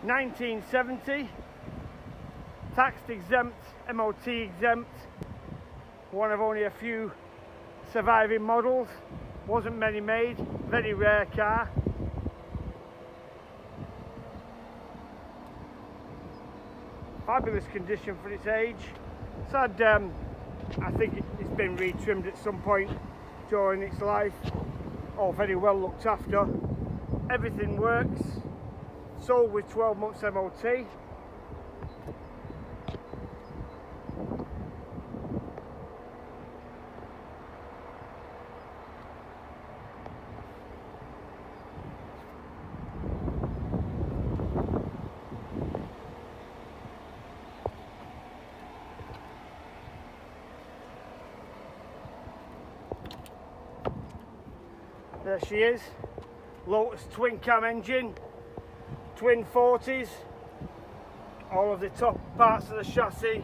1970, taxed exempt, MOT exempt, one of only a few surviving models, wasn't many made, very rare car. Fabulous condition for its age. It's had, I think it's been retrimmed at some point during its life. All very well looked after. Everything works. Sold with 12 months MOT. There she is, Lotus twin cam engine, twin 40s, all of the top parts of the chassis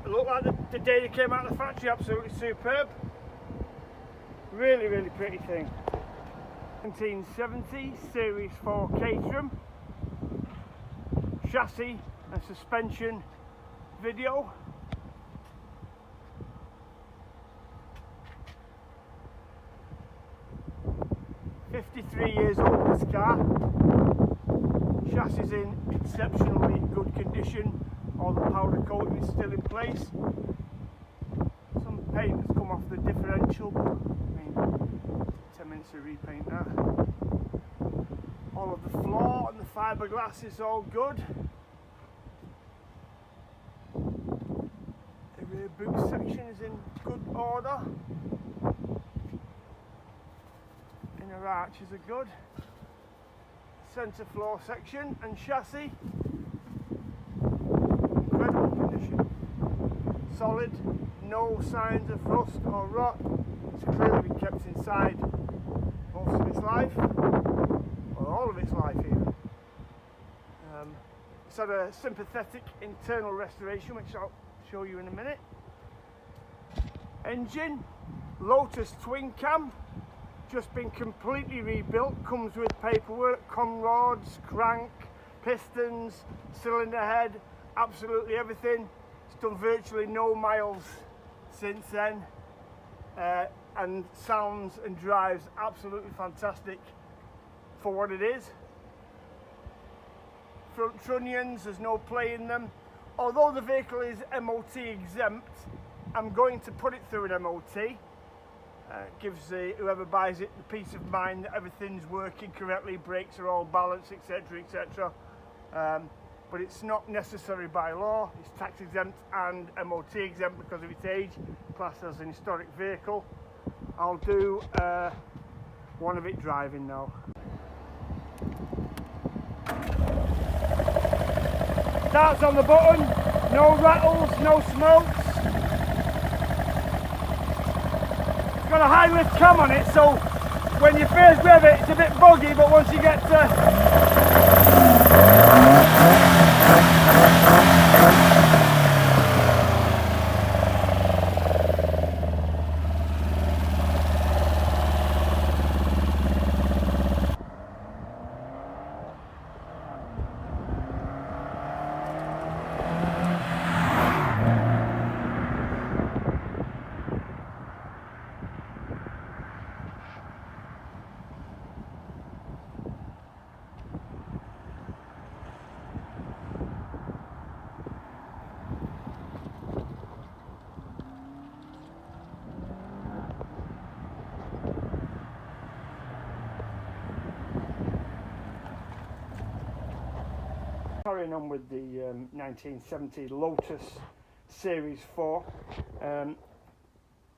look like the day they came out of the factory, absolutely superb. Really pretty thing. 1970 Series 4 Caterham, chassis and suspension video. 53 years old this car. Chassis is in exceptionally good condition. All the powder coating is still in place. Some paint has come off the differential, but I mean, 10 minutes to repaint that. All of the floor and the fiberglass is all good. The rear boot section is in good order. Inner arches are good. Centre floor section and chassis, incredible condition. Solid, no signs of rust or rot. It's clearly been kept inside most of its life, or all of its life even. It's had a sympathetic internal restoration, which I'll show you in a minute. Engine, Lotus twin cam. Just been completely rebuilt, comes with paperwork, con rods, crank, pistons, cylinder head, absolutely everything. It's done virtually no miles since then, and sounds and drives absolutely fantastic for what it is. Front trunnions, there's no play in them. Although the vehicle is MOT exempt, I'm going to put it through an MOT. Gives whoever buys it the peace of mind that everything's working correctly, brakes are all balanced, etc, etc. But it's not necessary by law. It's tax exempt and MOT exempt because of its age, classed as an historic vehicle. I'll do one of it driving now. Starts on the button, no rattles, no smokes. It's got a high lift cam on it, so when you first rev it, it's a bit buggy, but once you get to carrying on with the 1970 Lotus Series 4,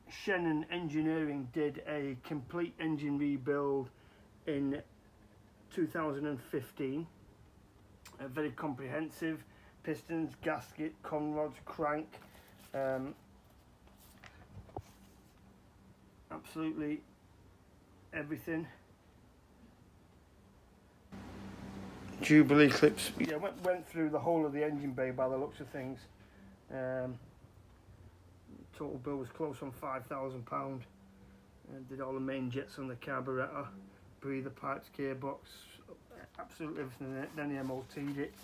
Shannon Engineering did a complete engine rebuild in 2015. Very comprehensive, pistons, gasket, con rods, crank, absolutely everything. Jubilee clips, yeah, went through the whole of the engine bay by the looks of things. Total bill was close on £5,000. Did all the main jets on the carburettor, breather pipes, gearbox, absolutely everything in it. Then he MOT'd it.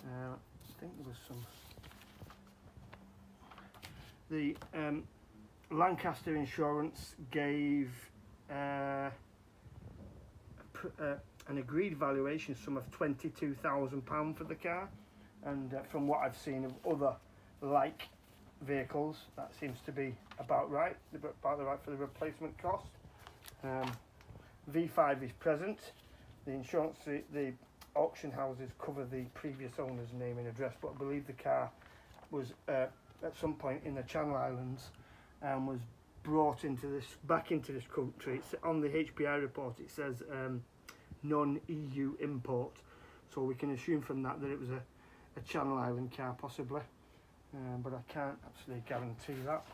I think there was some. The Lancaster Insurance gave an agreed valuation sum of £22,000 for the car, and from what I've seen of other like vehicles, that seems to be about right, for the replacement cost. V5 is present. The insurance, the auction houses cover the previous owner's name and address, but I believe the car was at some point in the Channel Islands and was brought back into this country. It's on the HPI report. It says non-EU import, so we can assume from that it was a Channel Island car possibly, but I can't absolutely guarantee that.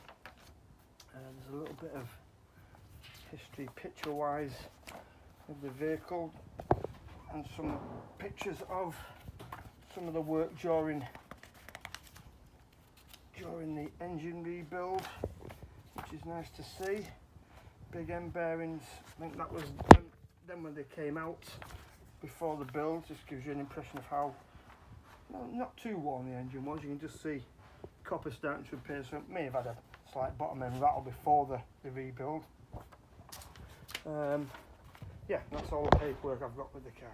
There's a little bit of history picture wise of the vehicle and some pictures of some of the work during the engine rebuild, which is nice to see. Big end bearings, I think that was them when they came out before the build. Just gives you an impression of how not too worn the engine was. You can just see copper starting to appear, so it may have had a slight bottom end rattle before the rebuild. Yeah, that's all the paperwork I've got with the car.